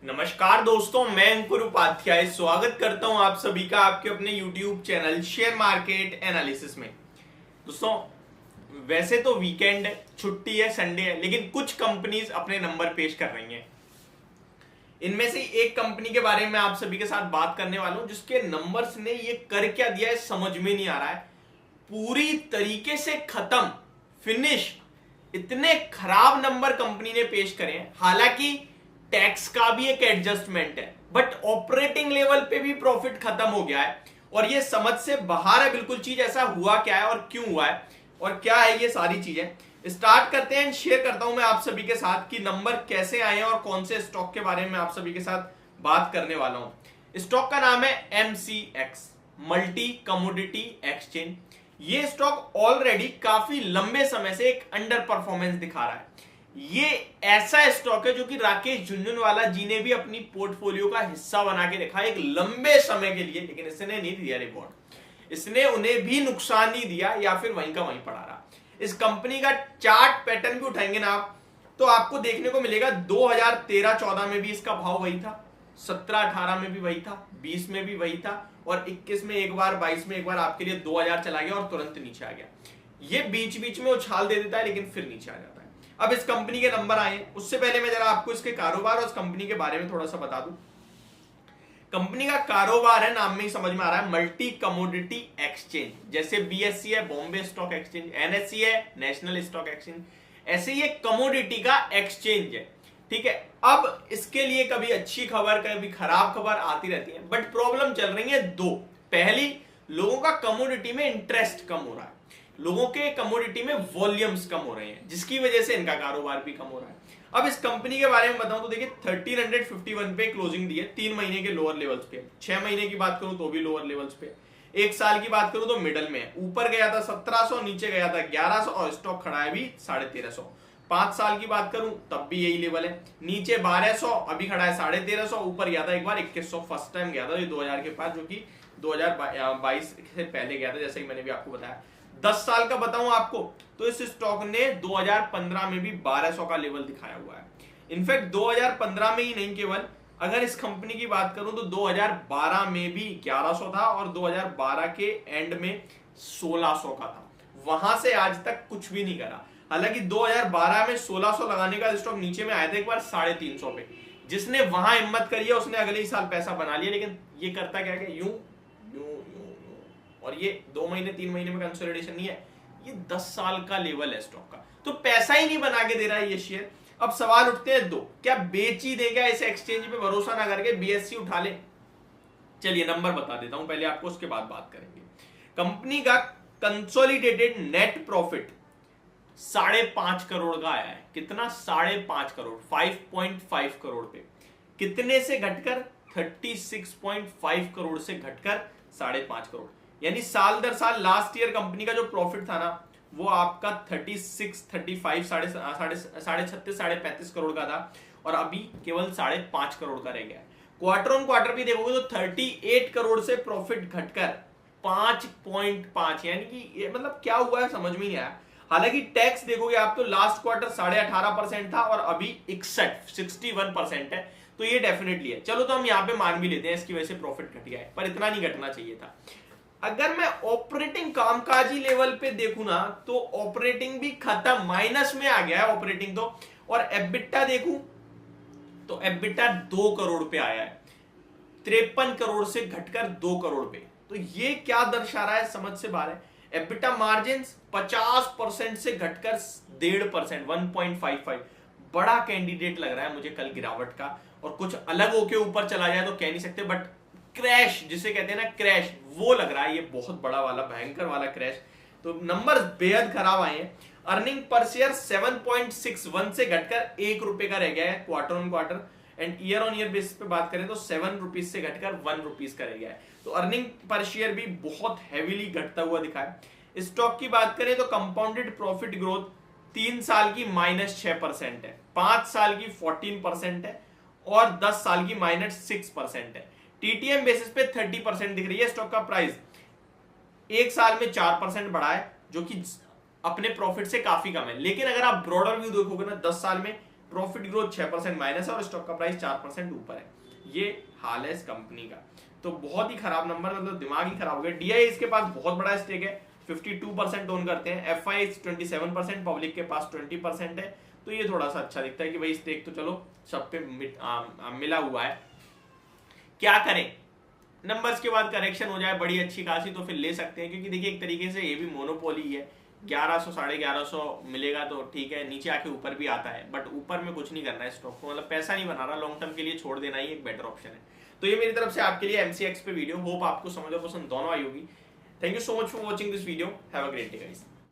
नमस्कार दोस्तों, मैं अंकुर उपाध्याय स्वागत करता हूं आप सभी का आपके अपने YouTube channel share market analysis में। दोस्तों, वैसे तो वीकेंड छुट्टी है, संडे है, लेकिन कुछ कंपनीज अपने नंबर पेश कर रही हैं। इनमें से एक कंपनी के बारे में आप सभी के साथ बात करने वाला हूं जिसके नंबर्स ने ये कर क्या दिया है समझ में नहीं आ रहा है। पूरी तरीके से खत्म, फिनिश, इतने खराब नंबर कंपनी ने पेश करे हैं। हालांकि टैक्स का भी एक एडजस्टमेंट है, बट ऑपरेटिंग लेवल पे भी प्रॉफिट खत्म हो गया है और ये समझ से बाहर है बिल्कुल चीज। ऐसा हुआ क्या है और क्यों हुआ है और क्या है ये सारी चीजें। स्टार्ट करते हैं, शेयर करता हूं मैं आप सभी के साथ कि नंबर कैसे आए हैं और कौन से स्टॉक के बारे में आप सभी के साथ बात करने वाला हूं। स्टॉक का नाम है MCX, मल्टी कमोडिटी एक्सचेंज। ये स्टॉक ऑलरेडी काफी लंबे समय से एक अंडर परफॉर्मेंस दिखा रहा है। ये ऐसा स्टॉक है जो कि राकेश झुनझुनवाला जी ने भी अपनी पोर्टफोलियो का हिस्सा बना के रखा एक लंबे समय के लिए, लेकिन इसने नहीं दिया रिवॉर्ड। इसने उन्हें भी नुकसान नहीं दिया या फिर वहीं का वहीं पड़ा रहा। इस कंपनी का चार्ट पैटर्न भी उठाएंगे ना आप, तो आपको देखने को मिलेगा 2013-14 में भी इसका भाव वही था, 17-18 में भी वही था, 20 में भी वही था और 21 में एक बार, 22 में एक बार आपके लिए 2000 चला गया और तुरंत नीचे आ गया। ये बीच बीच में उछाल दे देता है लेकिन फिर नीचे आ जाता है। अब इस कंपनी के नंबर आए, उससे पहले मैं जरा आपको इसके कारोबार और इस कंपनी के बारे में थोड़ा सा बता दूं। कंपनी का कारोबार है, नाम में ही समझ में आ रहा है, मल्टी कमोडिटी एक्सचेंज। जैसे BSE है, बॉम्बे स्टॉक एक्सचेंज, NSE है, नेशनल स्टॉक एक्सचेंज, ऐसे ये कमोडिटी का एक्सचेंज है। ठीक है, अब इसके लिए कभी अच्छी खबर कभी खराब खबर आती रहती है, बट प्रॉब्लम चल रही है दो। पहली, लोगों का कमोडिटी में इंटरेस्ट कम हो रहा है, लोगों के कमोडिटी में वॉल्यूम्स कम हो रहे हैं, जिसकी वजह से इनका कारोबार भी कम हो रहा है। अब इस कंपनी के बारे में बताऊं तो देखिए 1351 पे क्लोजिंग दी है, 3 महीने के लोअर लेवल्स पे। 6 महीने की बात करूं तो भी लोअर लेवल्स पे। 1 साल की बात करूं तो मिडल में, ऊपर गया था 1700, नीचे गया था 1100 और स्टॉक खड़ा है अभी 1350। 5 साल की बात करूं तब भी यही लेवल है, नीचे 1200, अभी खड़ा है 1350, ऊपर गया था एक बार 2100, फर्स्ट टाइम गया था ये 2000 के पास, जो कि 2022 से पहले गया था, जैसे कि मैंने भी आपको बताया। 10 साल का बताऊं आपको तो इस स्टॉक ने 2015 में भी 1200 का लेवल दिखाया हुआ है। इनफैक्ट 2015 में ही नहीं, केवल अगर इस कंपनी की बात करूं तो 2012 में भी 1100 था और 2012 के एंड में 1600 का था। वहां से आज तक कुछ भी नहीं करा। हालांकि 2012 में 1600 लगाने का स्टॉक नीचे में आया था एक बार 350 पे। जिसने वहां हिम्मत करी है उसने अगले ही साल पैसा बना लिया, लेकिन ये करता क्या है, यूं यूं यूं यूं, और ये 2 महीने 3 महीने में कंसोलिडेशन नहीं है, ये 10 साल का लेवल है स्टॉक का, तो पैसा ही नहीं बना के दे रहा है ये शेयर। अब सवाल उठते हैं दो, क्या बेच ही देगा इस एक्सचेंज पे भरोसा ना करके, BSE उठा ले? चलिए नंबर बता देता हूं पहले आपको, उसके बाद बात करेंगे। कंपनी का कंसोलिडेटेड नेट प्रॉफिट 5.5 करोड़ का आया है। कितना? 5.5 करोड़, 5.5 करोड़ पे। कितने से घटकर? 36.5 करोड़ से घटकर 5.5 करोड़। यानी साल दर साल लास्ट ईयर कंपनी का जो प्रॉफिट था ना, वो आपका 36, 35, 36, 35 करोड़ का था और अभी केवल 5.5 करोड़ का रह गया है। क्वार्टर ऑन क्वार्टर भी देखोगे तो 38 करोड़ से प्रॉफिट घटकर 5.5, यानी कि ये मतलब क्या हुआ है समझ में नहीं आया। हालांकि टैक्स देखोगे आप तो लास्ट क्वार्टर 18.5% था और अभी 61% है, तो ये डेफिनेटली है। चलो तो हम यहाँ पे मान भी लेते हैं इसकी वजह से प्रॉफिट घट गया है, पर इतना नहीं घटना चाहिए था। अगर मैं ऑपरेटिंग कामकाजी लेवल पे देखूं ना, तो ऑपरेटिंग भी खत्म, माइनस में आ गया है ऑपरेटिंग तो। और एबिटा देखूं तो एबिटा 2 करोड़ पे आया है, 53 करोड़ से घटकर 2 करोड़ पे। तो ये क्या दर्शा रहा है, समझ से बाहर है। एबिटा मार्जिन 50% से घटकर 1.5%, 1.55। बड़ा कैंडिडेट लग रहा है मुझे कल गिरावट का, और कुछ अलग होके ऊपर चला जाए तो कह नहीं सकते, बट क्रैश जिसे कहते हैं ना, क्रैश, वो लग रहा है ये बहुत बड़ा वाला, भयंकर वाला क्रैश। तो नंबर्स बेहद खराब आए हैं। अर्निंग पर शेयर 7.61 से घटकर 1 रुपए का रह गया है quarter on quarter, and year on year basis पे बात करें तो 7 रुपीज से घटकर 1 रुपीज का रह गया है। तो अर्निंग पर शेयर भी बहुत हैवीली घटता हुआ दिखा है। स्टॉक की बात करें तो कंपाउंडेड प्रॉफिट ग्रोथ 3 साल की -6% है, 5 साल की 14% है और 10 साल की -6% है। TTM बेसिस पे 30% दिख रही है। स्टॉक का प्राइस 1 साल में 4% बढ़ा है, जो कि अपने प्रॉफिट से काफी कम है। लेकिन अगर आप ब्रॉडर व्यू देखोगे ना, 10 साल में प्रॉफिट ग्रोथ 6% माइनस है और स्टॉक का प्राइस 4% ऊपर है। ये हाल है इस कंपनी का। तो बहुत ही खराब नंबर, मतलब दिमाग ही खराब हो गया। डीआई इसके पास बहुत बड़ा स्टेक है, 52% ओन करते हैं। एफआई 27%, पब्लिक के पास 20% है। तो ये थोड़ा सा अच्छा दिखता है कि भाई स्टेक तो चलो सब पे मिला हुआ है। क्या करें, नंबर्स के बाद करेक्शन हो जाए बड़ी अच्छी खासी तो फिर ले सकते हैं, क्योंकि देखिए एक तरीके से ये भी मोनोपोली है। 1100 1150 मिलेगा तो ठीक है, नीचे आके ऊपर भी आता है, बट ऊपर में कुछ नहीं करना है स्टॉक को, मतलब पैसा नहीं बना रहा, लॉन्ग टर्म के लिए छोड़ देना ही एक बेटर ऑप्शन है। तो ये मेरी तरफ से आपके लिए एमसीएक्स पे वीडियो, होप आपको समझ और पसंद दोनों आई होगी। Thank you so much for watching this video, have a great day guys.